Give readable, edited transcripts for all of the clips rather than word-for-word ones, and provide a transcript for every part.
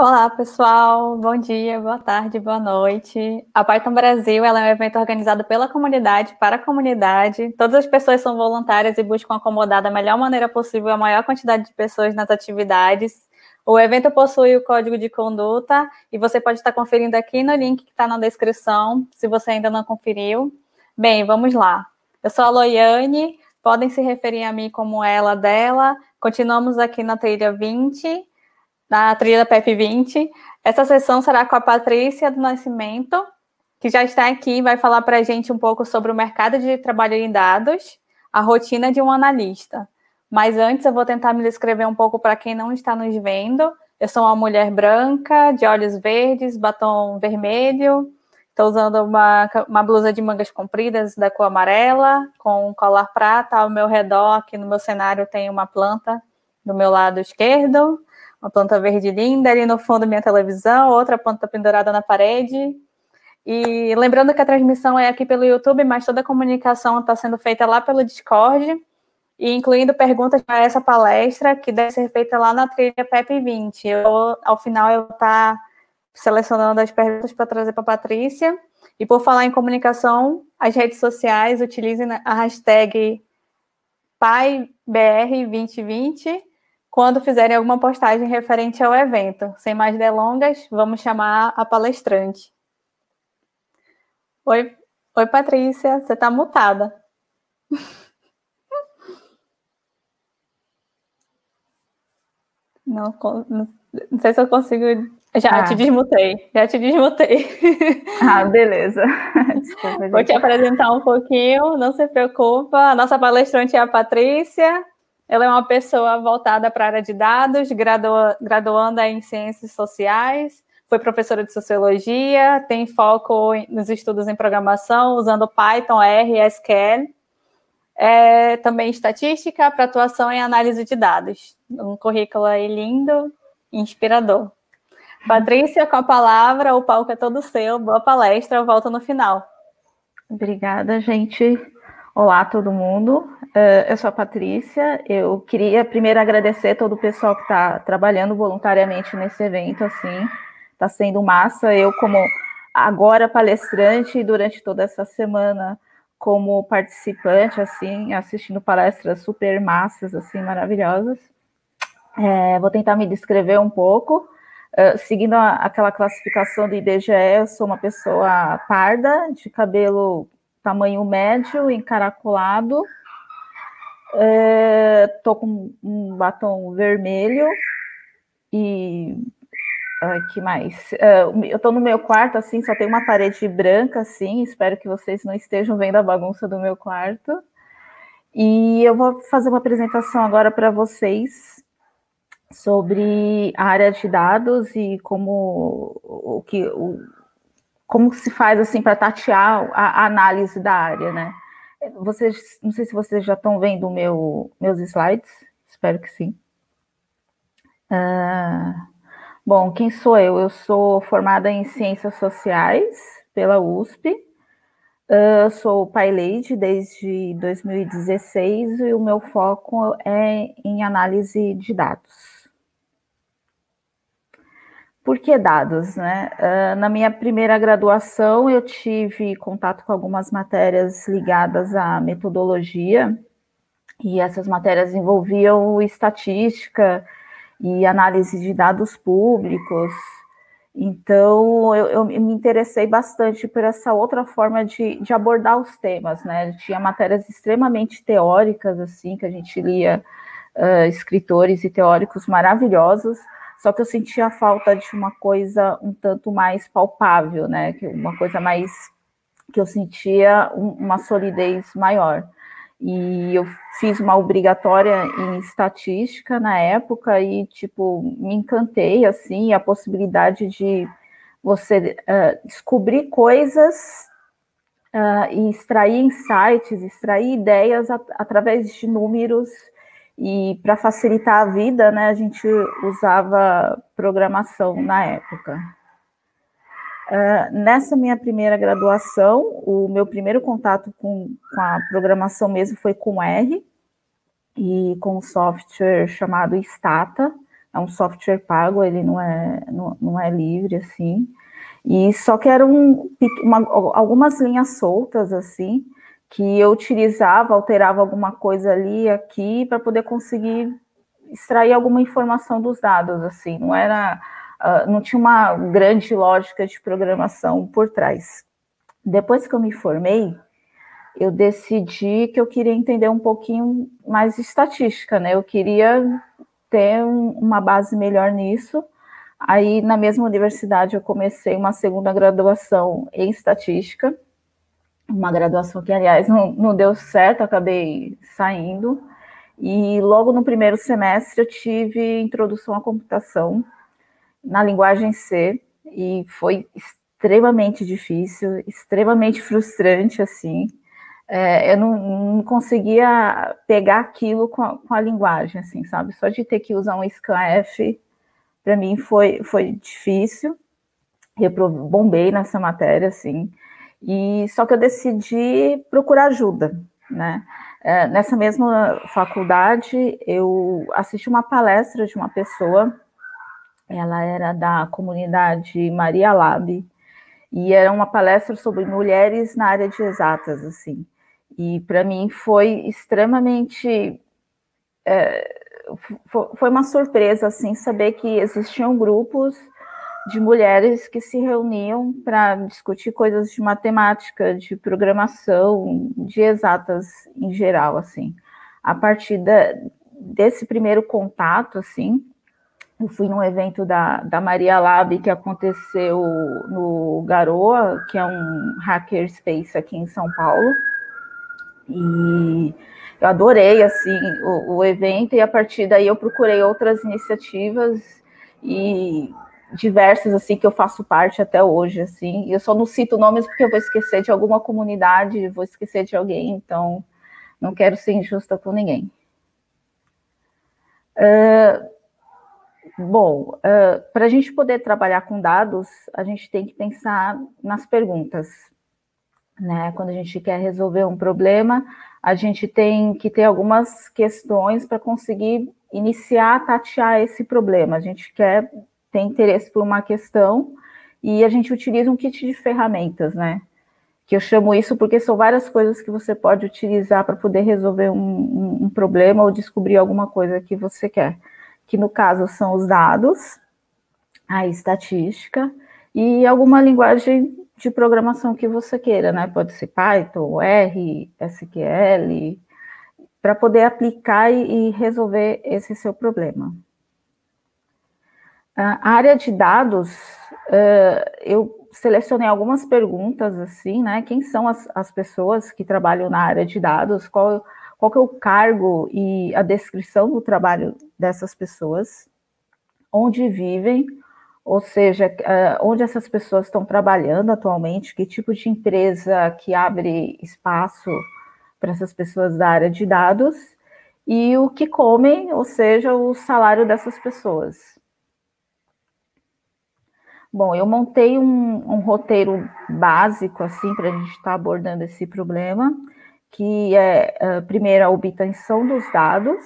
Olá, pessoal. Bom dia, boa tarde, boa noite. A Python Brasil ela é um evento organizado pela comunidade, para a comunidade. Todas as pessoas são voluntárias e buscam acomodar da melhor maneira possível a maior quantidade de pessoas nas atividades. O evento possui o código de conduta e você pode estar conferindo aqui no link que está na descrição, se você ainda não conferiu. Bem, vamos lá. Eu sou a Loiane, podem se referir a mim como ela, dela. Continuamos aqui na trilha 20, na trilha da PEP 20. Essa sessão será com a Patrícia do Nascimento, que já está aqui e vai falar para a gente um pouco sobre o mercado de trabalho em dados, a rotina de um analista. Mas antes eu vou tentar me descrever um pouco para quem não está nos vendo. Eu sou uma mulher branca, de olhos verdes, batom vermelho. Estou usando uma blusa de mangas compridas da cor amarela, com um colar prata. Ao meu redor, aqui no meu cenário, tem uma planta do meu lado esquerdo, uma planta verde linda. Ali no fundo, minha televisão, outra planta pendurada na parede. E lembrando que a transmissão é aqui pelo YouTube, mas toda a comunicação está sendo feita lá pelo Discord, e incluindo perguntas para essa palestra, que deve ser feita lá na trilha PEP 20. Ao final, eu vou estar selecionando as perguntas para trazer para a Patrícia. E por falar em comunicação, as redes sociais, utilizem a hashtag PyBR2020 quando fizerem alguma postagem referente ao evento. Sem mais delongas, vamos chamar a palestrante. Oi, Patrícia, você está mutada. Não sei se eu consigo. Já te desmutei. Beleza. Desculpa, gente. Vou te apresentar um pouquinho, não se preocupa. A nossa palestrante é a Patrícia. Ela é uma pessoa voltada para a área de dados, graduanda em ciências sociais, foi professora de sociologia, tem foco nos estudos em programação, usando Python, R e SQL. Também estatística para atuação em análise de dados. Um currículo aí lindo, inspirador. Patrícia, com a palavra, o palco é todo seu. Boa palestra, eu volto no final. Obrigada, gente. Olá, todo mundo. Eu sou a Patrícia. Eu queria primeiro agradecer todo o pessoal que está trabalhando voluntariamente nesse evento, assim. Está sendo massa. Eu, como agora palestrante, durante toda essa semana, como participante, assim, assistindo palestras super massas, assim, maravilhosas. Vou tentar me descrever um pouco. Seguindo aquela classificação do IBGE, eu sou uma pessoa parda, de cabelo tamanho médio, encaracolado. Tô com um batom vermelho e... que mais? Eu tô no meu quarto, assim, só tem uma parede branca, assim, espero que vocês não estejam vendo a bagunça do meu quarto. E eu vou fazer uma apresentação agora para vocês sobre a área de dados e como se faz assim para tatear a análise da área, né? Não sei se vocês já estão vendo meus slides, espero que sim. Bom, quem sou eu? Eu sou formada em Ciências Sociais pela USP, sou PyLead desde 2016 e o meu foco é em análise de dados. Por que dados, né? Na minha primeira graduação, eu tive contato com algumas matérias ligadas à metodologia, e essas matérias envolviam estatística e análise de dados públicos. Então, eu me interessei bastante por essa outra forma de abordar os temas, né? Tinha matérias extremamente teóricas, assim, que a gente lia escritores e teóricos maravilhosos, só que eu sentia falta de uma coisa um tanto mais palpável, né? Uma coisa mais que eu sentia uma solidez maior. E eu fiz uma obrigatória em estatística na época e, tipo, me encantei, assim, a possibilidade de você descobrir coisas e extrair insights, extrair ideias através de números. E para facilitar a vida, né, a gente usava programação na época. Nessa minha primeira graduação, o meu primeiro contato com a programação mesmo foi com R, e com um software chamado Stata, é um software pago, ele não é livre, assim, e só que eram algumas linhas soltas, assim, que eu utilizava, alterava alguma coisa ali, aqui, para poder conseguir extrair alguma informação dos dados, assim, não tinha uma grande lógica de programação por trás. Depois que eu me formei, eu decidi que eu queria entender um pouquinho mais de estatística, né? Eu queria ter uma base melhor nisso. Aí, na mesma universidade, eu comecei uma segunda graduação em estatística, uma graduação que, aliás, não deu certo, acabei saindo. E logo no primeiro semestre eu tive introdução à computação na linguagem C, e foi extremamente difícil, extremamente frustrante, assim. Eu não conseguia pegar aquilo com a linguagem, assim, sabe? Só de ter que usar um scanf, para mim foi difícil. Eu bombei nessa matéria, assim. E só que eu decidi procurar ajuda, né? Nessa mesma faculdade, eu assisti uma palestra de uma pessoa, ela era da comunidade Maria Lab, e era uma palestra sobre mulheres na área de exatas, assim. E para mim foi extremamente... foi uma surpresa, assim, saber que existiam grupos de mulheres que se reuniam para discutir coisas de matemática, de programação, de exatas em geral, assim. A partir desse primeiro contato, assim, eu fui num evento da Maria Lab que aconteceu no Garoa, que é um hackerspace aqui em São Paulo, e eu adorei, assim, o evento, e a partir daí eu procurei outras iniciativas e diversas, assim, que eu faço parte até hoje, assim. Eu só não cito nomes porque eu vou esquecer de alguma comunidade, vou esquecer de alguém, então não quero ser injusta com ninguém. Bom, para a gente poder trabalhar com dados, a gente tem que pensar nas perguntas, né? Quando a gente quer resolver um problema, a gente tem que ter algumas questões para conseguir iniciar a tatear esse problema. A gente tem interesse por uma questão e a gente utiliza um kit de ferramentas, né? Que eu chamo isso porque são várias coisas que você pode utilizar para poder resolver um problema ou descobrir alguma coisa que você quer. Que no caso são os dados, a estatística e alguma linguagem de programação que você queira, né? Pode ser Python, R, SQL, para poder aplicar e resolver esse seu problema. A área de dados, eu selecionei algumas perguntas, assim, né? Quem são as pessoas que trabalham na área de dados? Qual que é o cargo e a descrição do trabalho dessas pessoas? Onde vivem? Ou seja, onde essas pessoas estão trabalhando atualmente, que tipo de empresa que abre espaço para essas pessoas da área de dados, e o que comem, ou seja, o salário dessas pessoas. Bom, eu montei um roteiro básico, assim, para a gente estar abordando esse problema, que é, primeiro, a obtenção dos dados,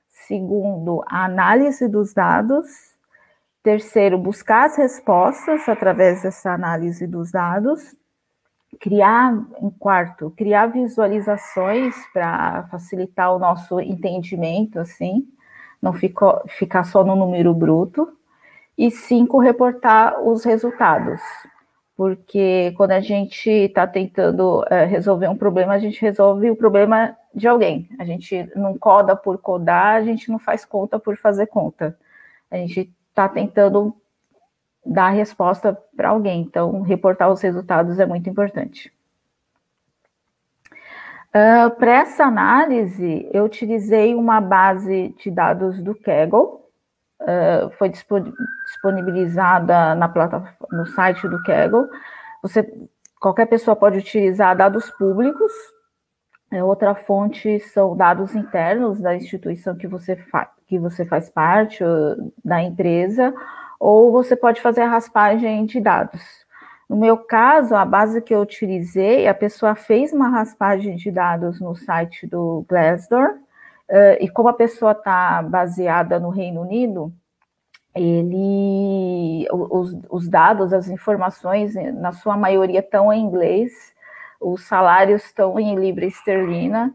segundo, a análise dos dados, terceiro, buscar as respostas através dessa análise dos dados. Em quarto, criar visualizações para facilitar o nosso entendimento, assim, não ficar só no número bruto. E cinco, reportar os resultados. Porque quando a gente está tentando resolver um problema, a gente resolve o problema de alguém. A gente não coda por codar, a gente não faz conta por fazer conta. A gente está tentando dar a resposta para alguém. Então, reportar os resultados é muito importante. Para essa análise, eu utilizei uma base de dados do Kaggle, foi disponibilizada no site do Kaggle. Qualquer pessoa pode utilizar dados públicos. Outra fonte são dados internos da instituição que você faz parte, da empresa, ou você pode fazer a raspagem de dados. No meu caso, a base que eu utilizei, a pessoa fez uma raspagem de dados no site do Glassdoor, E como a pessoa está baseada no Reino Unido, os dados, as informações, na sua maioria estão em inglês, os salários estão em libra esterlina,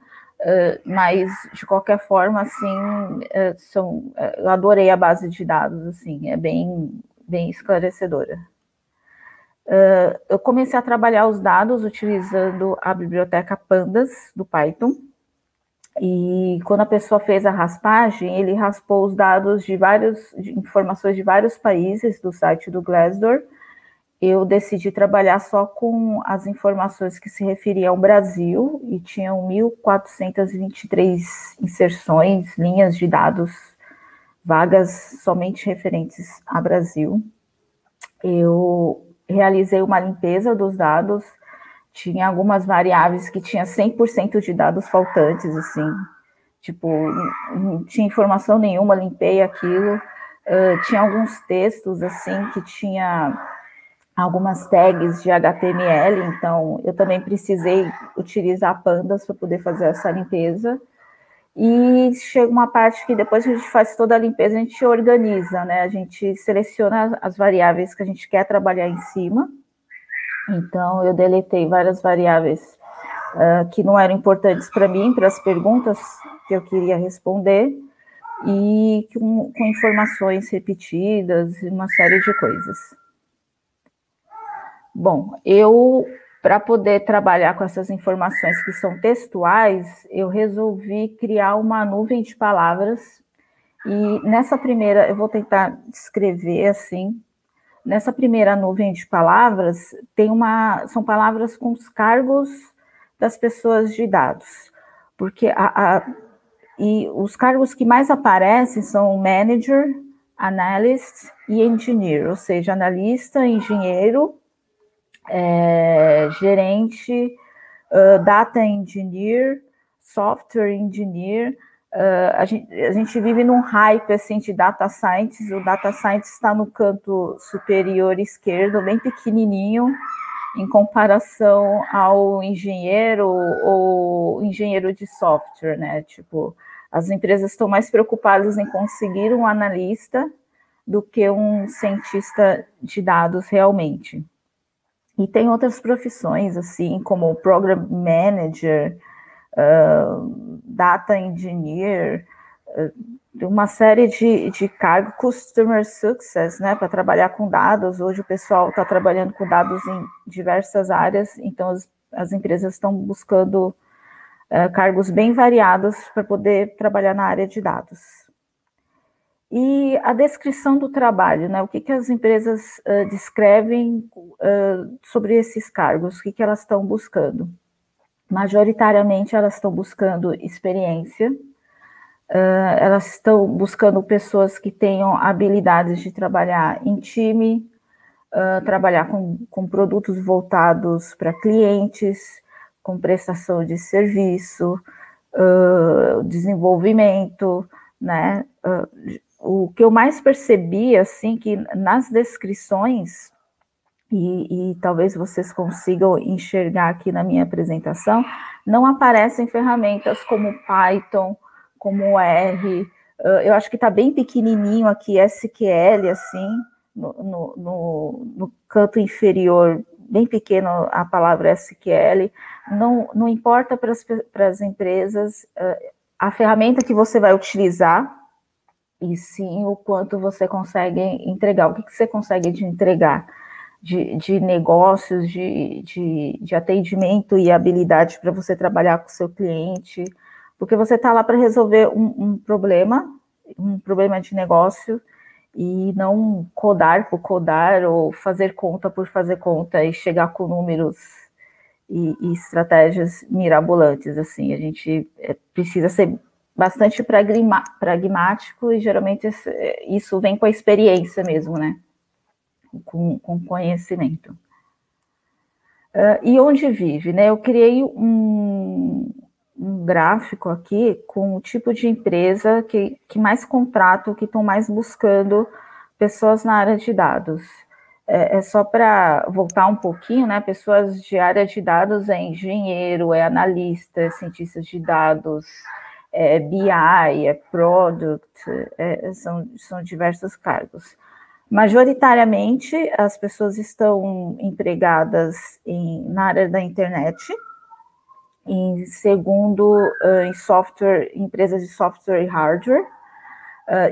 mas de qualquer forma, assim, eu adorei a base de dados, assim, é bem esclarecedora. Eu comecei a trabalhar os dados utilizando a biblioteca Pandas do Python. E quando a pessoa fez a raspagem, ele raspou os dados de informações de vários países do site do Glassdoor. Eu decidi trabalhar só com as informações que se referiam ao Brasil, e tinham 1.423 inserções, linhas de dados vagas somente referentes a Brasil. Eu realizei uma limpeza dos dados. Tinha algumas variáveis que tinha 100% de dados faltantes, assim, tipo, não tinha informação nenhuma, limpei aquilo. Tinha alguns textos, assim, que tinha algumas tags de HTML, então eu também precisei utilizar pandas para poder fazer essa limpeza. E chega uma parte que depois que a gente faz toda a limpeza, a gente organiza, né? A gente seleciona as variáveis que a gente quer trabalhar em cima. Então, eu deletei várias variáveis que não eram importantes para mim, para as perguntas que eu queria responder, e com informações repetidas e uma série de coisas. Bom, para poder trabalhar com essas informações que são textuais, eu resolvi criar uma nuvem de palavras, e nessa primeira, eu vou tentar descrever assim. Nessa primeira nuvem de palavras, são palavras com os cargos das pessoas de dados, porque e os cargos que mais aparecem são manager, analyst e engineer, ou seja, analista, engenheiro, gerente, data engineer, software engineer. A gente vive num hype assim, de data science. O data science está no canto superior esquerdo, bem pequenininho, em comparação ao engenheiro ou engenheiro de software, né? Tipo, as empresas estão mais preocupadas em conseguir um analista do que um cientista de dados realmente. E tem outras profissões, assim, como Program Manager, Data Engineer, uma série de cargos, Customer Success, né, para trabalhar com dados. Hoje o pessoal está trabalhando com dados em diversas áreas, então as empresas estão buscando cargos bem variados para poder trabalhar na área de dados. E a descrição do trabalho, né? O que as empresas descrevem sobre esses cargos, o que elas estão buscando? Majoritariamente, elas estão buscando experiência, elas estão buscando pessoas que tenham habilidades de trabalhar em time, trabalhar com produtos voltados para clientes, com prestação de serviço, desenvolvimento, né? O que eu mais percebi, assim, que nas descrições, e talvez vocês consigam enxergar aqui na minha apresentação, não aparecem ferramentas como Python, como R, eu acho que está bem pequenininho aqui, SQL, assim, no canto inferior, bem pequeno a palavra SQL. Não importa para as empresas a ferramenta que você vai utilizar, e sim o quanto você consegue entregar, o que você consegue de entregar de negócios, de atendimento e habilidade para você trabalhar com o seu cliente, porque você está lá para resolver um problema de negócio, e não codar por codar ou fazer conta por fazer conta e chegar com números e estratégias mirabolantes. Assim, a gente precisa ser bastante pragmático, e geralmente isso vem com a experiência mesmo, né? Com conhecimento. E onde vive, né? Eu criei um gráfico aqui com o tipo de empresa que mais contratam, que estão mais buscando pessoas na área de dados. Só para voltar um pouquinho, né? Pessoas de área de dados é engenheiro, é analista, é cientista de dados, é BI, é Product, são diversos cargos. Majoritariamente, as pessoas estão empregadas na área da internet, em segundo, em software, empresas de software e hardware,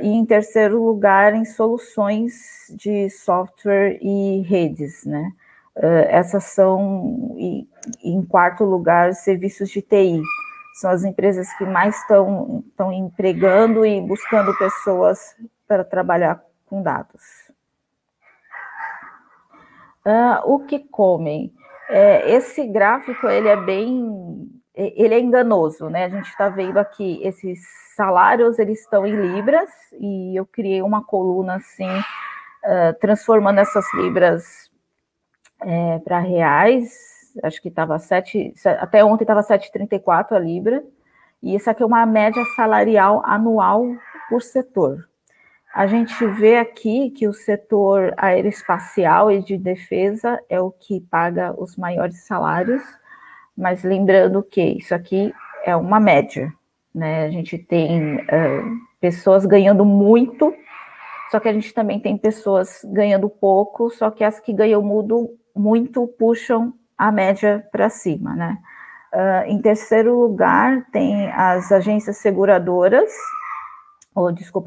e em terceiro lugar, em soluções de software e redes, né? Essas são, e em quarto lugar, serviços de TI. São as empresas que mais estão empregando e buscando pessoas para trabalhar com dados. O que comem? Esse gráfico, ele é enganoso, né? A gente está vendo aqui esses salários, eles estão em libras, e eu criei uma coluna assim, transformando essas libras para reais. Acho que estava até ontem estava 7,34 a libra, e isso aqui é uma média salarial anual por setor. A gente vê aqui que o setor aeroespacial e de defesa é o que paga os maiores salários, mas lembrando que isso aqui é uma média, né? A gente tem pessoas ganhando muito, só que a gente também tem pessoas ganhando pouco, só que as que ganham muito puxam a média para cima, né? Em terceiro lugar, tem as agências seguradoras,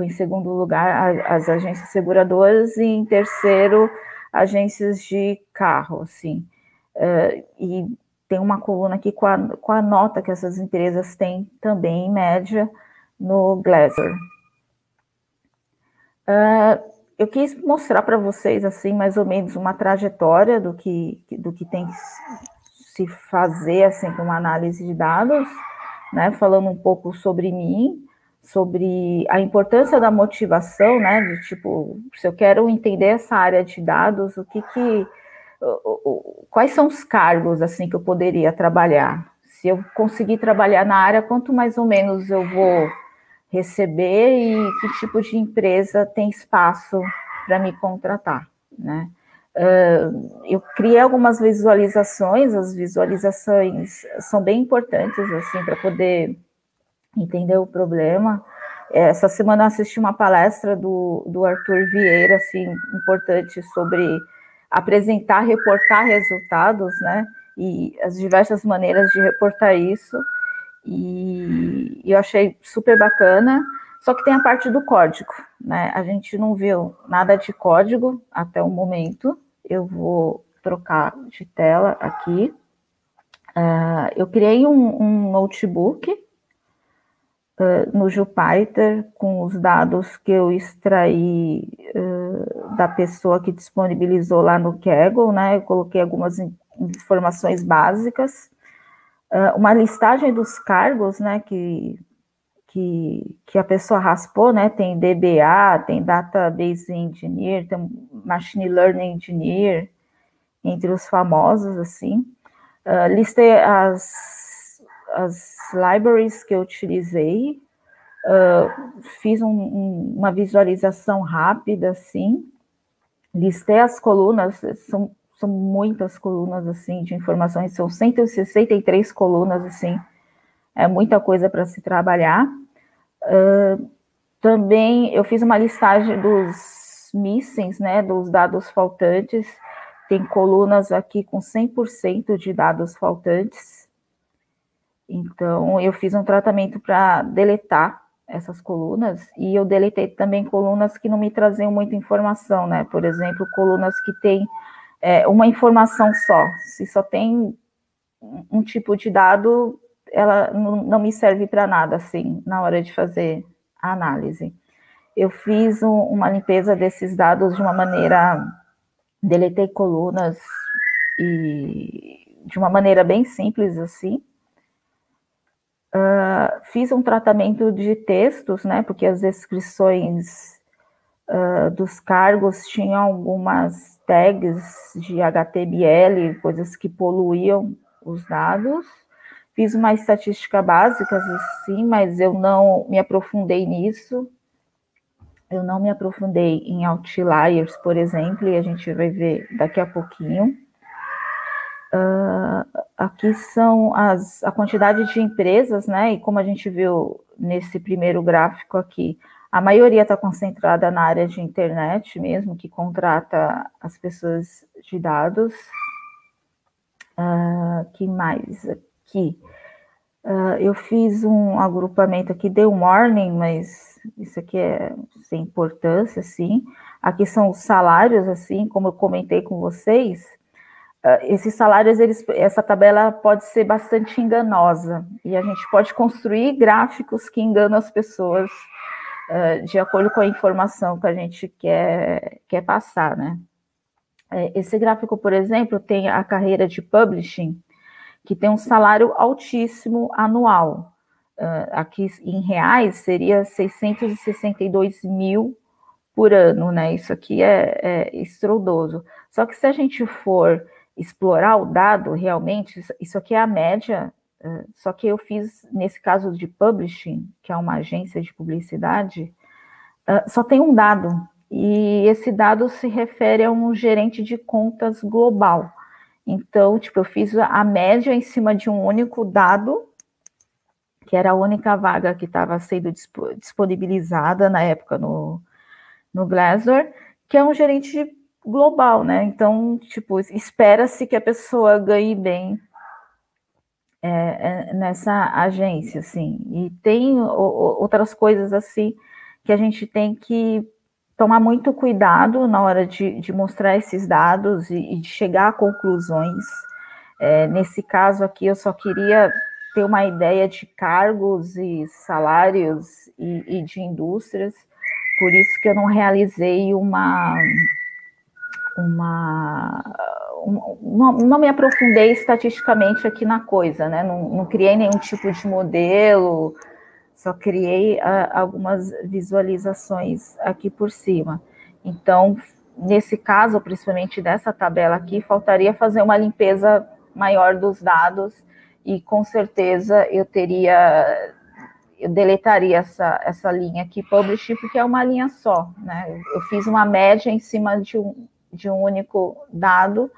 em segundo lugar, as agências seguradoras, e em terceiro, agências de carro, assim. E tem uma coluna aqui com a nota que essas empresas têm também, em média, no Glassdoor. Eu quis mostrar para vocês, assim, mais ou menos uma trajetória do que tem que se fazer, assim, com uma análise de dados, né, falando um pouco sobre mim, sobre a importância da motivação, né, de tipo, se eu quero entender essa área de dados, quais são os cargos, assim, que eu poderia trabalhar? Se eu conseguir trabalhar na área, quanto mais ou menos eu vou receber e que tipo de empresa tem espaço para me contratar, né? Eu criei algumas visualizações, as visualizações são bem importantes, assim, para poder entender o problema. Essa semana eu assisti uma palestra do Arthur Vieira, assim, importante, sobre apresentar, reportar resultados, né, e as diversas maneiras de reportar isso, e eu achei super bacana. Só que tem a parte do código, né? A gente não viu nada de código até o momento. Eu vou trocar de tela aqui. Eu criei um notebook no Jupyter com os dados que eu extraí da pessoa que disponibilizou lá no Kaggle, né? Eu coloquei algumas informações básicas, uma listagem dos cargos, né, que a pessoa raspou, né? Tem DBA, tem Database Engineer, tem Machine Learning Engineer, entre os famosos, assim. Listei as libraries que eu utilizei, fiz uma visualização rápida, assim, listei as colunas, são muitas colunas, assim, de informações, são 163 colunas, assim, é muita coisa para se trabalhar. Também eu fiz uma listagem dos missings, né, dos dados faltantes, tem colunas aqui com 100% de dados faltantes, então eu fiz um tratamento para deletar essas colunas, e eu deletei também colunas que não me traziam muita informação, né, por exemplo, colunas que tem uma informação só, se só tem um tipo de dado, ela não me serve para nada, assim, na hora de fazer a análise. Eu fiz uma limpeza desses dados de uma maneira, deletei colunas e de uma maneira bem simples, assim. Fiz um tratamento de textos, né, porque as descrições dos cargos tinham algumas tags de HTML, coisas que poluíam os dados. Fiz uma estatística básica, assim, mas eu não me aprofundei nisso. Eu não me aprofundei em outliers, por exemplo, e a gente vai ver daqui a pouquinho. aqui são a quantidade de empresas, né? E como a gente viu nesse primeiro gráfico aqui, a maioria está concentrada na área de internet mesmo, que contrata as pessoas de dados. Que mais aqui? Eu fiz um agrupamento aqui, deu um warning, mas isso aqui é sem importância, assim. Aqui são os salários, assim, como eu comentei com vocês. Esses salários, essa tabela pode ser bastante enganosa, e a gente pode construir gráficos que enganam as pessoas de acordo com a informação que a gente quer passar, né? Esse gráfico, por exemplo, tem a carreira de publishing, que tem um salário altíssimo anual. Aqui em reais seria 662 mil por ano, né? Isso aqui é estrondoso. Só que se a gente for explorar o dado, realmente, isso aqui é a média, só que eu fiz, nesse caso de publishing, que é uma agência de publicidade, só tem um dado, e esse dado se refere a um gerente de contas global. Então, tipo, eu fiz a média em cima de um único dado, que era a única vaga que estava sendo disponibilizada na época no Glassdoor, que é um gerente global, né? Então, tipo, espera-se que a pessoa ganhe bem nessa agência, assim. E tem outras coisas, assim, que a gente tem que tomar muito cuidado na hora de mostrar esses dados e de chegar a conclusões. Nesse caso aqui, eu só queria ter uma ideia de cargos e salários e de indústrias, por isso que eu não realizei não me aprofundei estatisticamente aqui na coisa, né? Não criei nenhum tipo de modelo, só criei algumas visualizações aqui por cima. Então, nesse caso, principalmente dessa tabela aqui, faltaria fazer uma limpeza maior dos dados e, com certeza, eu deletaria essa linha aqui, publish, porque é uma linha só, né? Eu fiz uma média em cima de um único dado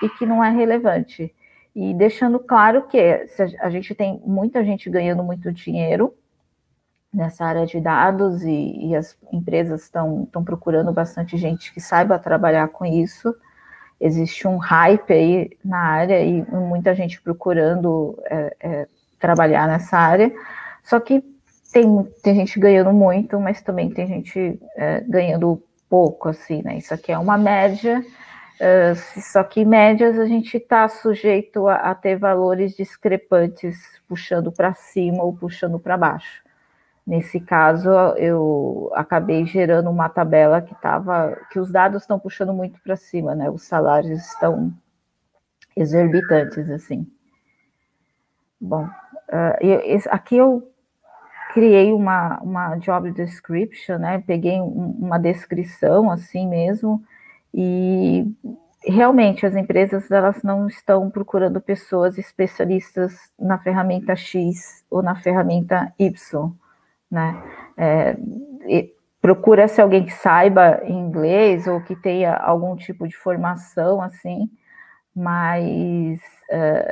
e que não é relevante. E deixando claro que a gente tem muita gente ganhando muito dinheiro nessa área de dados e as empresas estão procurando bastante gente que saiba trabalhar com isso. Existe um hype aí na área e muita gente procurando trabalhar nessa área. Só que tem gente ganhando muito, mas também tem gente ganhando pouco, assim, né? Isso aqui é uma média, só que médias a gente está sujeito a ter valores discrepantes, puxando para cima ou puxando para baixo. Nesse caso, eu acabei gerando uma tabela que os dados estão puxando muito para cima, né? Os salários estão exorbitantes, assim. Bom, aqui eu criei uma job description, né? Peguei uma descrição assim mesmo, e realmente as empresas elas não estão procurando pessoas especialistas na ferramenta X ou na ferramenta Y, né? Procura-se alguém que saiba inglês ou que tenha algum tipo de formação assim, mas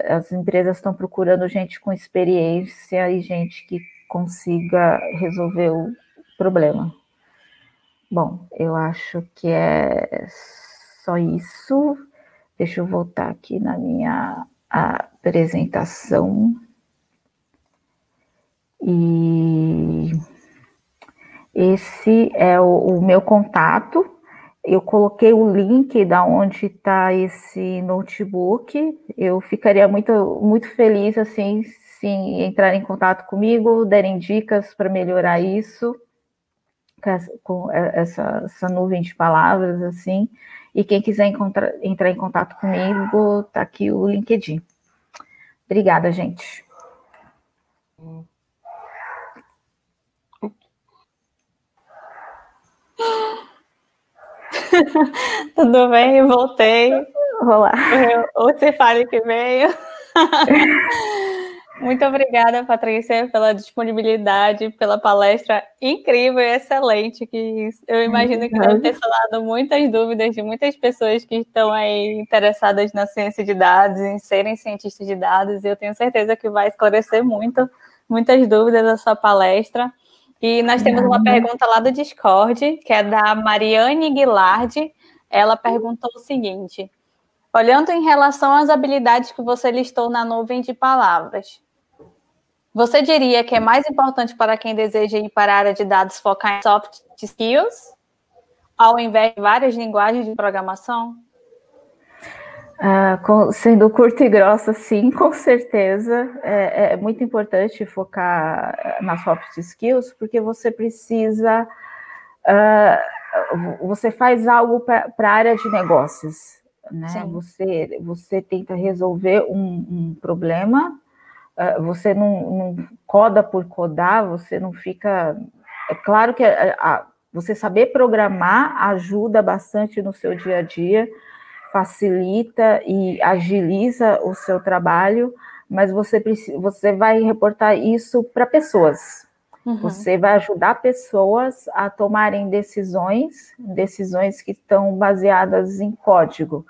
as empresas estão procurando gente com experiência e gente que consiga resolver o problema. Bom, eu acho que é só isso. Deixa eu voltar aqui na minha apresentação. E esse é o meu contato. Eu coloquei o link da onde está esse notebook. Eu ficaria muito, muito feliz assim, se entrarem em contato comigo, derem dicas para melhorar isso, com essa nuvem de palavras, assim. E quem quiser entrar em contato comigo, está aqui o LinkedIn. Obrigada, gente. Tudo bem, voltei. Olá. O Cefale que veio. Muito obrigada, Patrícia, pela disponibilidade, pela palestra incrível e excelente, que eu imagino que deve ter sanado muitas dúvidas de muitas pessoas que estão aí interessadas na ciência de dados, em serem cientistas de dados, e eu tenho certeza que vai esclarecer muitas dúvidas da sua palestra. E nós temos uma pergunta lá do Discord, que é da Mariane Guilard. Ela perguntou o seguinte: olhando em relação às habilidades que você listou na nuvem de palavras, você diria que é mais importante para quem deseja ir para a área de dados focar em soft skills, ao invés de várias linguagens de programação? Sendo curta e grossa, sim, com certeza. É muito importante focar nas soft skills, porque você precisa... você faz algo para a área de negócios, né? Você tenta resolver um problema. Você não coda por codar, você não fica... É claro que você saber programar ajuda bastante no seu dia a dia, facilita e agiliza o seu trabalho, mas você vai reportar isso para pessoas. Você vai ajudar pessoas a tomarem decisões que estão baseadas em código.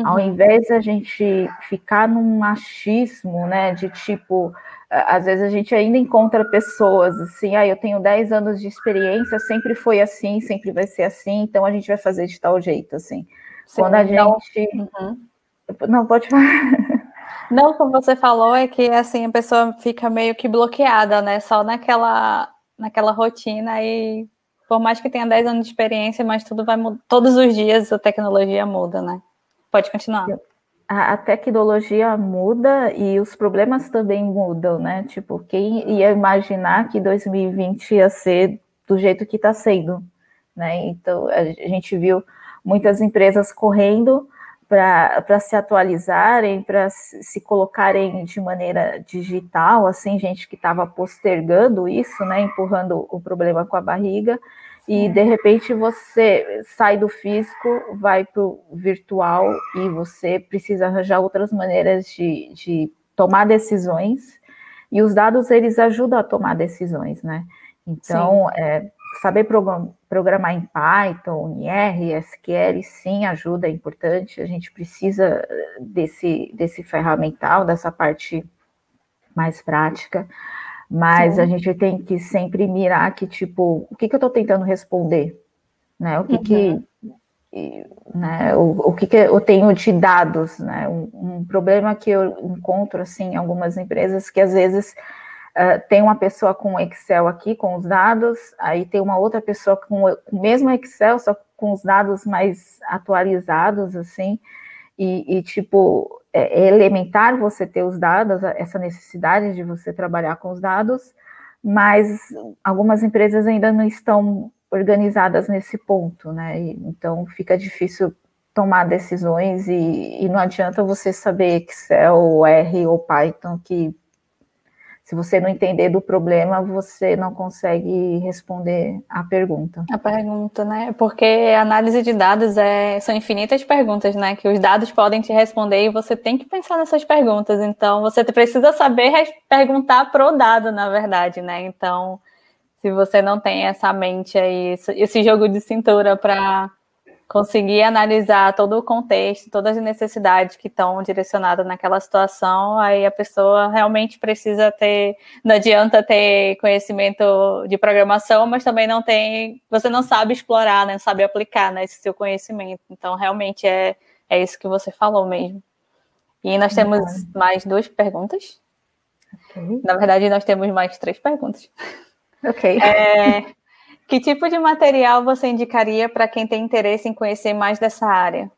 Ao invés de a gente ficar num achismo, né, de tipo, às vezes a gente ainda encontra pessoas assim, eu tenho 10 anos de experiência, sempre foi assim, sempre vai ser assim, então a gente vai fazer de tal jeito, assim. Sim, quando a gente... Não, pode falar. Não, como você falou, é que assim, a pessoa fica meio que bloqueada, né, só naquela rotina, e por mais que tenha 10 anos de experiência, mas tudo vai mudar, todos os dias a tecnologia muda, né? Pode continuar. A tecnologia muda e os problemas também mudam, né? Tipo, quem ia imaginar que 2020 ia ser do jeito que está sendo, né? Então, a gente viu muitas empresas correndo para se atualizarem, para se colocarem de maneira digital, assim, gente que estava postergando isso, né? Empurrando o problema com a barriga. E, de repente, você sai do físico, vai para o virtual e você precisa arranjar outras maneiras de tomar decisões. E os dados, eles ajudam a tomar decisões, né? Então, saber programar em Python, em R, SQL, sim, ajuda, é importante. A gente precisa desse ferramental, dessa parte mais prática. Mas a gente tem que sempre mirar que, tipo, o que eu estou tentando responder, né? O que eu tenho de dados, né? Um problema que eu encontro, assim, em algumas empresas, que às vezes tem uma pessoa com Excel aqui, com os dados, aí tem uma outra pessoa com o mesmo Excel, só com os dados mais atualizados, assim, e tipo... É elementar você ter os dados, essa necessidade de você trabalhar com os dados, mas algumas empresas ainda não estão organizadas nesse ponto, né? Então fica difícil tomar decisões e não adianta você saber Excel, R ou Python, que se você não entender do problema, você não consegue responder a pergunta. A pergunta, né? Porque a análise de dados são infinitas perguntas, né? Que os dados podem te responder e você tem que pensar nessas perguntas. Então, você precisa saber perguntar pro dado, na verdade, né? Então, se você não tem essa mente aí, esse jogo de cintura para conseguir analisar todo o contexto, todas as necessidades que estão direcionadas naquela situação, aí a pessoa realmente precisa ter, não adianta ter conhecimento de programação, mas também você não sabe explorar, né, não sabe aplicar, né, esse seu conhecimento. Então, realmente é isso que você falou mesmo. E nós temos mais 2 perguntas. Okay. Na verdade, nós temos mais 3 perguntas. Ok. Que tipo de material você indicaria para quem tem interesse em conhecer mais dessa área?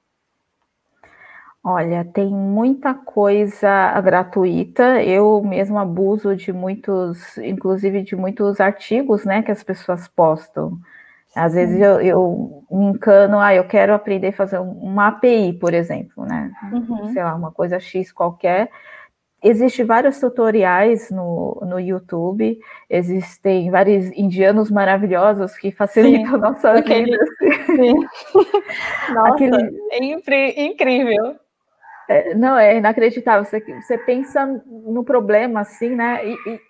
Olha, tem muita coisa gratuita. Eu mesmo abuso de inclusive de muitos artigos, né, que as pessoas postam. Às vezes eu me encano, eu quero aprender a fazer uma API, por exemplo, né? Sei lá, uma coisa X qualquer. Existem vários tutoriais no YouTube, existem vários indianos maravilhosos que facilitam a nossa vida. Sim. Nossa, incrível. Não, é inacreditável. Você pensa no problema, assim, né?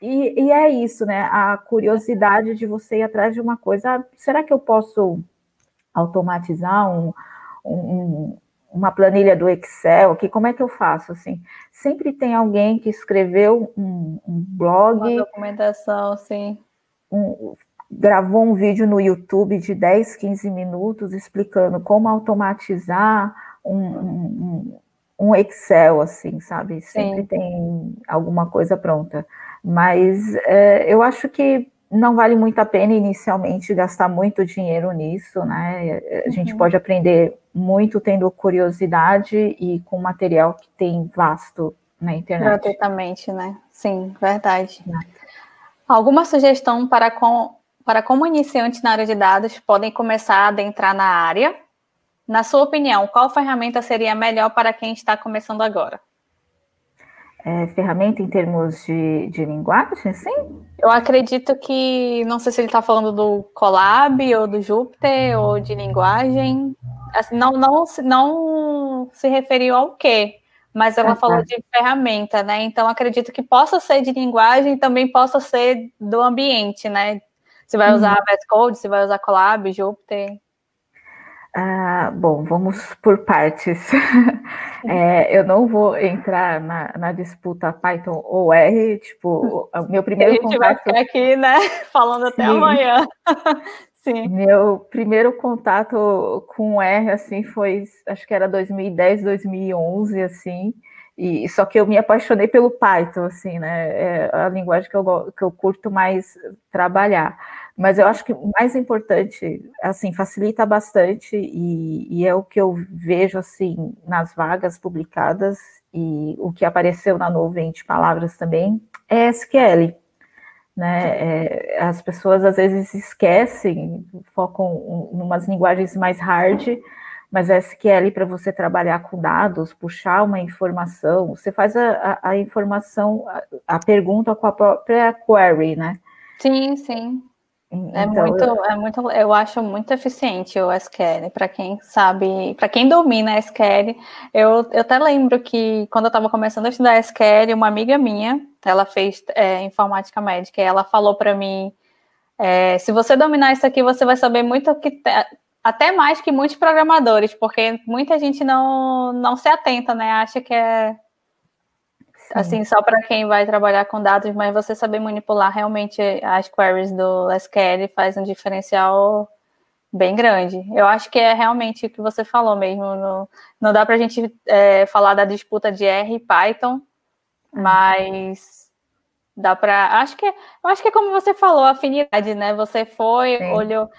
E é isso, né? A curiosidade de você ir atrás de uma coisa. Ah, será que eu posso automatizar um, uma planilha do Excel aqui? Como é que eu faço? Assim, sempre tem alguém que escreveu um Uma blog, documentação, sim. gravou um vídeo no YouTube de 10, 15 minutos explicando como automatizar um Excel, assim, sabe? Sempre Sim. tem alguma coisa pronta. Mas eu acho que não vale muito a pena inicialmente gastar muito dinheiro nisso, né? A gente pode aprender muito tendo curiosidade e com material que tem vasto na internet. Gratuitamente, né? Sim, verdade. Alguma sugestão para como iniciantes na área de dados podem começar a adentrar na área? Na sua opinião, qual ferramenta seria melhor para quem está começando agora? Ferramenta em termos de linguagem, sim? Eu acredito que, não sei se ele está falando do Colab ou do Jupyter ou de linguagem. Assim, não se referiu ao quê, mas ela falou de ferramenta, né? Então acredito que possa ser de linguagem, também possa ser do ambiente, né? Você vai usar VS Code, você vai usar Colab, Jupyter. Bom, vamos por partes. Eu não vou entrar na disputa Python ou R, tipo, o meu A primeiro gente vai contato. ficar aqui, né, falando até Sim, amanhã. Sim. meu primeiro contato com R, assim, foi, acho que era 2010, 2011, assim, e só que eu me apaixonei pelo Python, assim, né, é a linguagem que eu curto mais trabalhar. Mas eu acho que o mais importante, assim, facilita bastante e é o que eu vejo, assim, nas vagas publicadas e o que apareceu na nuvem de palavras também, é SQL, né? As pessoas às vezes esquecem, focam em umas linguagens mais hard, mas SQL para você trabalhar com dados, puxar uma informação, você faz a informação, a pergunta com a própria query, né? Sim, sim. Então, Eu acho muito eficiente o SQL, para quem sabe, para quem domina SQL. Eu até lembro que quando eu estava começando a estudar SQL, uma amiga minha, ela fez informática médica, e ela falou para mim, se você dominar isso aqui, você vai saber muito até mais que muitos programadores, porque muita gente não se atenta, né? Acha que é sim. assim, só para quem vai trabalhar com dados, mas você saber manipular realmente as queries do SQL faz um diferencial bem grande. Eu acho que é realmente o que você falou mesmo. Não dá para a gente falar da disputa de R e Python, mas dá para. Eu acho que é como você falou, afinidade, né? Você foi, Sim. olhou.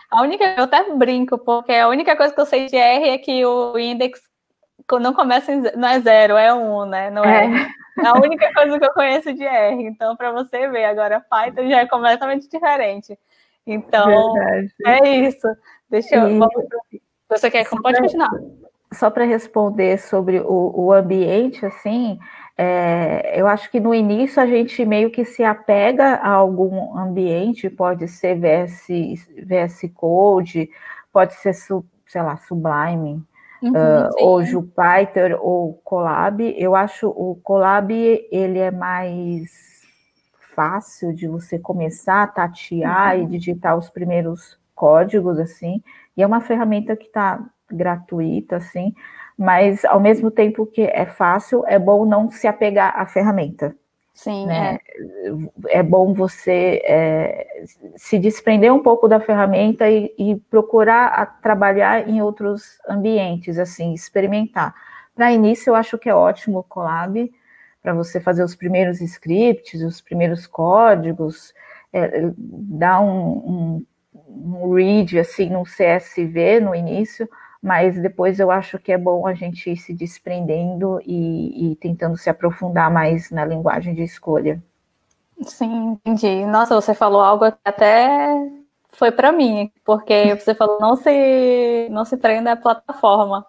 Eu até brinco, porque a única coisa que eu sei de R é que o index não começa não é 0, é 1, né? No R. É a única coisa que eu conheço de R. Então, para você ver, agora Python já é completamente diferente. Então, Verdade. é isso. E Você quer? Pode continuar. só para responder sobre o ambiente, assim, eu acho que no início a gente meio que se apega a algum ambiente, pode ser VS Code, pode ser, sei lá, Sublime, ou Jupyter, ou Colab. Eu acho o Colab, ele é mais fácil de você começar a tatear e digitar os primeiros códigos, assim, e é uma ferramenta que está gratuita, assim, mas ao mesmo tempo que é fácil, é bom não se apegar à ferramenta. Sim, né? É bom você se desprender um pouco da ferramenta e procurar trabalhar em outros ambientes, assim, experimentar. Para início, eu acho que é ótimo o Colab, para você fazer os primeiros scripts, os primeiros códigos, dar um read, assim, no CSV no início, mas depois eu acho que é bom a gente ir se desprendendo e tentando se aprofundar mais na linguagem de escolha. Sim, entendi. Nossa, você falou algo que até foi para mim, porque você falou não se prenda à plataforma.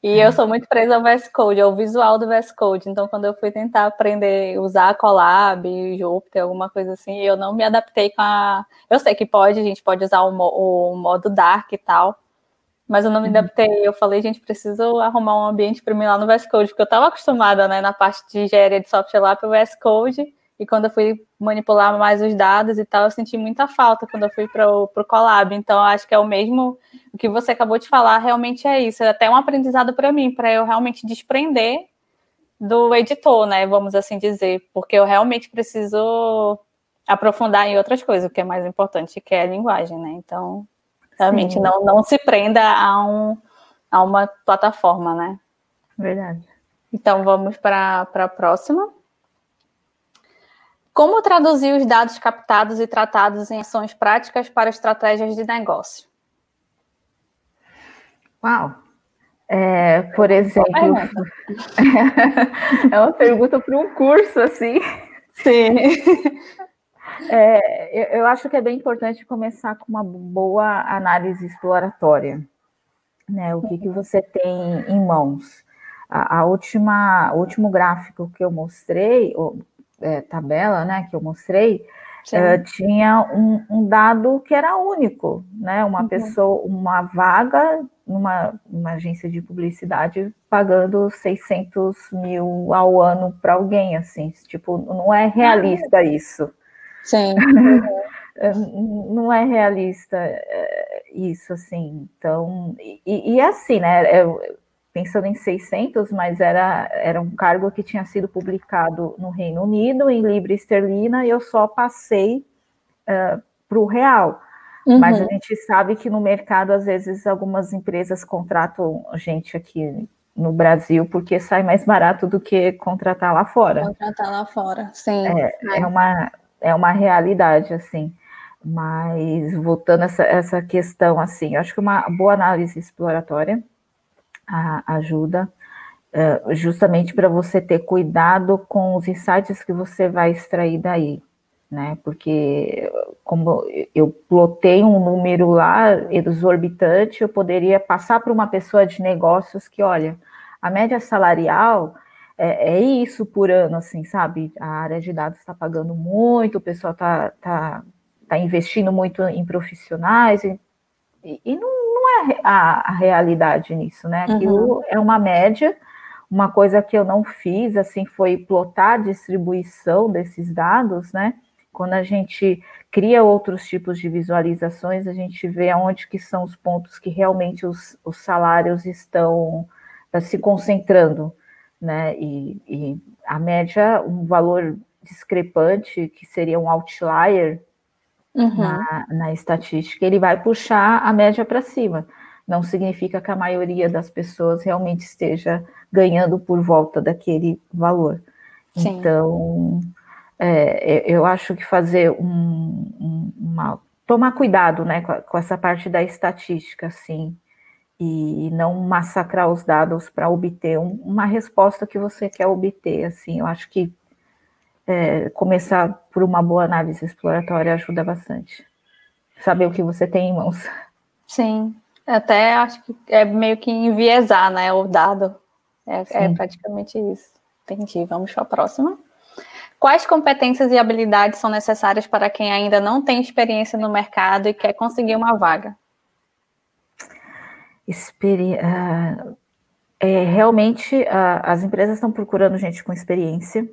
E eu sou muito presa ao VS Code, ao visual do VS Code. Então, quando eu fui tentar aprender a usar a Colab, Jupyter, alguma coisa assim, eu não me adaptei com a. Eu sei que a gente pode usar o modo Dark e tal, mas eu não me adaptei. Eu falei, gente, preciso arrumar um ambiente para mim lá no VS Code, porque eu estava acostumada, né, na parte de engenharia de software lá para o VS Code, e quando eu fui manipular mais os dados e tal, eu senti muita falta quando eu fui para o Colab. Então, eu acho que é o mesmo, o que você acabou de falar, realmente é isso. É até um aprendizado para mim, para eu realmente desprender do editor, né, vamos assim dizer, porque eu realmente preciso aprofundar em outras coisas, o que é mais importante, que é a linguagem, né, então, realmente não se prenda a uma plataforma, né. Verdade. Então, vamos para a próxima. Como traduzir os dados captados e tratados em ações práticas para estratégias de negócio? Uau! Por exemplo, é uma pergunta para um curso, assim. Sim. Eu acho que é bem importante começar com uma boa análise exploratória, né? O que você tem em mãos. O último gráfico que eu mostrei, tabela, né, que eu mostrei, tinha um dado que era único, né? Uma pessoa, uma vaga numa agência de publicidade pagando 600 mil ao ano para alguém, assim, tipo, não é realista isso. Sim. Não é realista isso, assim, então, e assim, né, pensando em 600, mas era um cargo que tinha sido publicado no Reino Unido, em libra esterlina, e eu só passei para o real. Mas a gente sabe que no mercado, às vezes, algumas empresas contratam gente aqui no Brasil porque sai mais barato do que contratar lá fora. Contratar lá fora, sim. É uma realidade, assim. Mas, voltando a essa questão, assim, eu acho que uma boa análise exploratória ajuda, justamente para você ter cuidado com os insights que você vai extrair daí, né? Porque, como eu plotei um número lá exorbitante, eu poderia passar para uma pessoa de negócios que, olha, a média salarial é isso por ano, assim, sabe? A área de dados está pagando muito, o pessoal tá investindo muito em profissionais, e não é a realidade nisso, né? Aquilo é uma média. Uma coisa que eu não fiz, assim, foi plotar a distribuição desses dados, né? Quando a gente cria outros tipos de visualizações, a gente vê aonde que são os pontos que realmente os salários estão se concentrando, né? E a média, um valor discrepante, que seria um outlier na estatística, ele vai puxar a média para cima. Não significa que a maioria das pessoas realmente esteja ganhando por volta daquele valor. Sim. Então, eu acho que fazer tomar cuidado, né, com essa parte da estatística, assim, e não massacrar os dados para obter uma resposta que você quer obter, assim. Eu acho que começar por uma boa análise exploratória ajuda bastante. Saber o que você tem em mãos. Sim, até acho que é meio que enviesar, né, o dado. É praticamente isso. Entendi, vamos para a próxima. Quais competências e habilidades são necessárias para quem ainda não tem experiência no mercado e quer conseguir uma vaga? Realmente, as empresas estão procurando gente com experiência,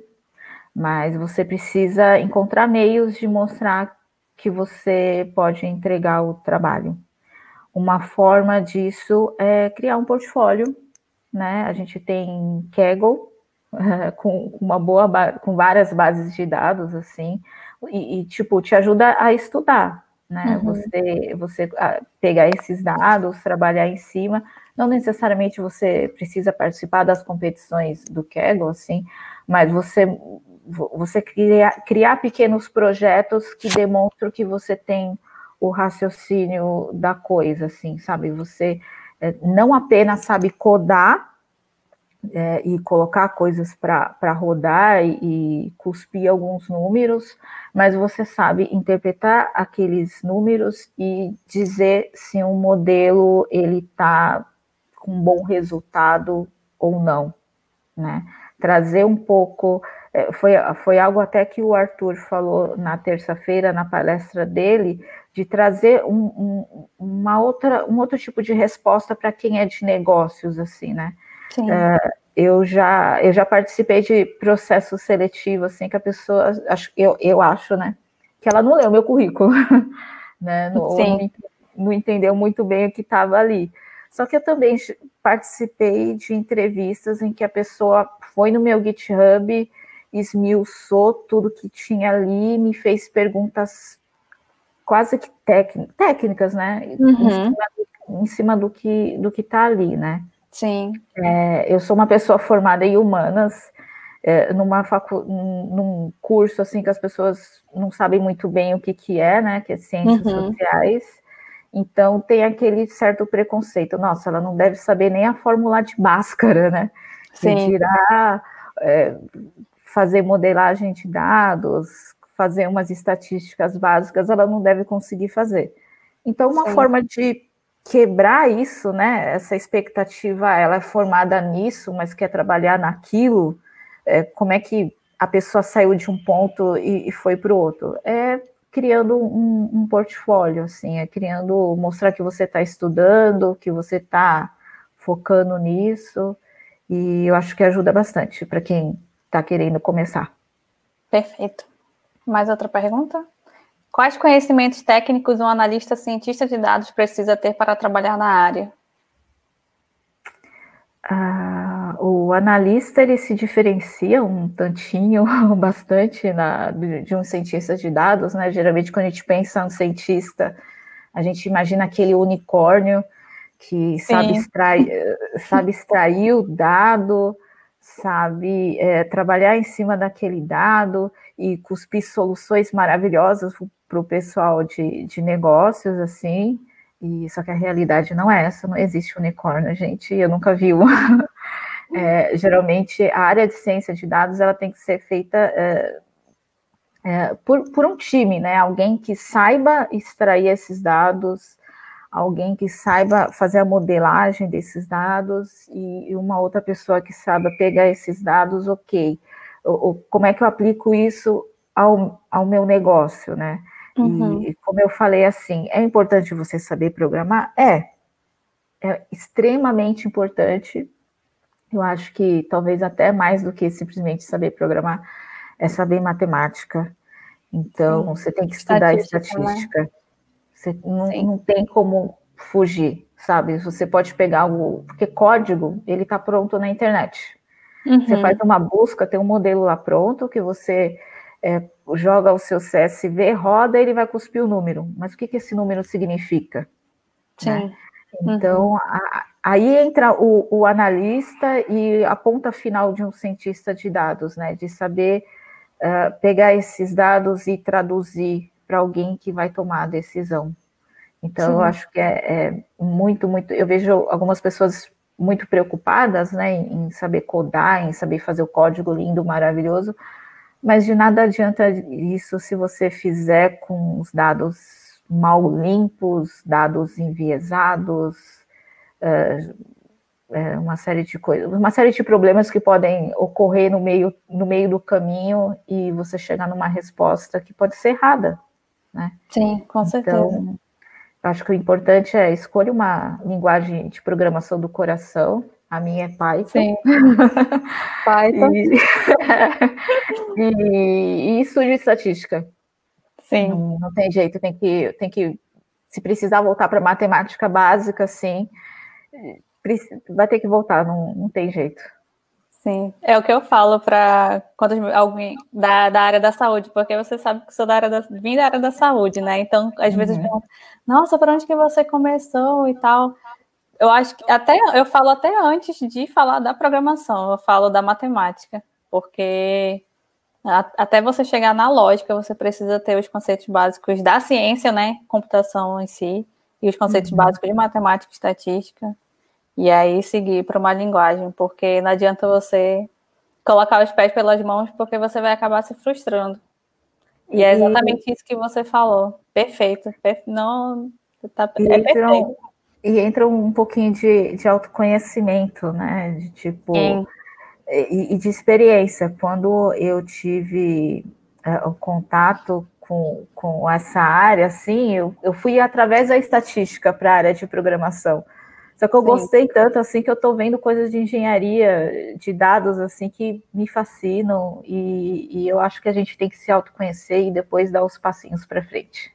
mas você precisa encontrar meios de mostrar que você pode entregar o trabalho. Uma forma disso é criar um portfólio, né? A gente tem Kaggle, com várias bases de dados, assim, e tipo, te ajuda a estudar, né? Você pegar esses dados, trabalhar em cima. Não necessariamente você precisa participar das competições do Kaggle, assim, mas você criar pequenos projetos que demonstram que você tem o raciocínio da coisa, assim, sabe? Você não apenas sabe codar e colocar coisas para rodar e cuspir alguns números, mas você sabe interpretar aqueles números e dizer se um modelo ele está com um bom resultado ou não, né? trazer um pouco, foi algo até que o Arthur falou na terça-feira, na palestra dele, de trazer um outro tipo de resposta para quem é de negócios, assim, né? Sim. Eu já participei de processo seletivo, assim, que a pessoa, eu acho, né, que ela não leu meu currículo, né, não entendeu muito bem o que estava ali. Só que eu também participei de entrevistas em que a pessoa foi no meu GitHub, esmiuçou tudo que tinha ali, me fez perguntas quase que técnicas, né? Em cima do que está ali, né? Sim. Eu sou uma pessoa formada em humanas, num curso assim que as pessoas não sabem muito bem o que é, né? Que é ciências sociais. Então tem aquele certo preconceito. Nossa, ela não deve saber nem a fórmula de Bhaskara, né? Que dirá fazer modelagem de dados, fazer umas estatísticas básicas, ela não deve conseguir fazer. Então, uma forma de quebrar isso, né? Essa expectativa, ela é formada nisso, mas quer trabalhar naquilo. Como é que a pessoa saiu de um ponto e foi para o outro? Criando um portfólio, assim, mostrar que você está estudando, que você está focando nisso, e eu acho que ajuda bastante para quem está querendo começar. Perfeito. Mais outra pergunta? Quais conhecimentos técnicos um analista cientista de dados precisa ter para trabalhar na área? O analista, ele se diferencia um tantinho, bastante de um cientista de dados, né? Geralmente, quando a gente pensa no cientista, a gente imagina aquele unicórnio que sabe extrair o dado, sabe trabalhar em cima daquele dado e cuspir soluções maravilhosas para o pessoal de negócios, assim. E só que a realidade não é essa, não existe unicórnio, gente, eu nunca vi um. Geralmente a área de ciência de dados ela tem que ser feita por um time, né? Alguém que saiba extrair esses dados, alguém que saiba fazer a modelagem desses dados e uma outra pessoa que saiba pegar esses dados, ok. Como é que eu aplico isso ao meu negócio, né? E como eu falei assim, é importante você saber programar? É extremamente importante. Eu acho que talvez até mais do que simplesmente saber programar, é saber matemática. Então, você tem que estudar estatística. Né? Você não tem como fugir, sabe? Você pode pegar porque código, ele está pronto na internet. Você faz uma busca, tem um modelo lá pronto, que você joga o seu CSV, roda, ele vai cuspir o número. Mas o que esse número significa? Sim. Né? Então, aí entra o analista e a ponta final de um cientista de dados, né? De saber pegar esses dados e traduzir para alguém que vai tomar a decisão. Então, eu acho que é muito, muito... Eu vejo algumas pessoas muito preocupadas, né, em saber codar, em saber fazer o código lindo, maravilhoso, mas de nada adianta isso se você fizer com os dados mal limpos, dados enviesados, uma série de coisas, uma série de problemas que podem ocorrer no meio do caminho e você chegar numa resposta que pode ser errada, né? Sim, com certeza. Então, acho que o importante é escolher uma linguagem de programação do coração. A minha é Python. Sim. Python. E isso de estatística. Sim. Não tem jeito, tem que se precisar voltar para matemática básica, sim, vai ter que voltar, não tem jeito. Sim, é o que eu falo para quando alguém da área da saúde, porque você sabe que sou vim da área da saúde, né? Então, às vezes perguntam, nossa, para onde que você começou e tal? Eu acho que eu falo até antes de falar da programação, eu falo da matemática, porque até você chegar na lógica, você precisa ter os conceitos básicos da ciência, né? Computação em si, e os conceitos básicos de matemática e estatística. E aí seguir para uma linguagem, porque não adianta você colocar os pés pelas mãos, porque você vai acabar se frustrando. E é exatamente isso que você falou. Perfeito. Não, perfeito. E entra um pouquinho de autoconhecimento, né? De tipo, e de experiência. Quando eu tive o contato com essa área, assim, eu fui através da estatística para a área de programação. Só que eu gostei tanto, assim, que eu estou vendo coisas de engenharia, de dados, assim, que me fascinam, e eu acho que a gente tem que se autoconhecer e depois dar os passinhos para frente.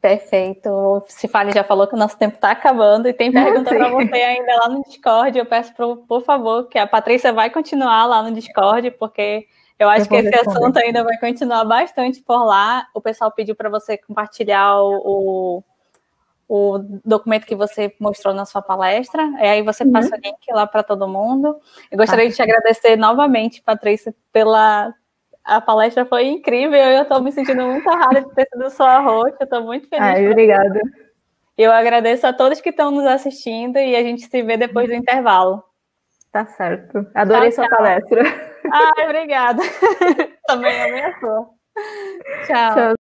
Perfeito. O Cifali já falou que o nosso tempo está acabando e tem pergunta para você ainda lá no Discord. Eu peço, por favor, que a Patrícia vai continuar lá no Discord, porque eu acho que esse assunto ainda vai continuar bastante por lá. O pessoal pediu para você compartilhar o documento que você mostrou na sua palestra. Aí você passa o link lá para todo mundo. Eu gostaria de te agradecer novamente, Patrícia, a palestra foi incrível, eu estou me sentindo muito honrada de ter sido sua host, eu estou muito feliz. Obrigada. Eu agradeço a todos que estão nos assistindo e a gente se vê depois do intervalo. Tá certo. Adorei sua palestra. Obrigada. Também amei a sua. Tchau.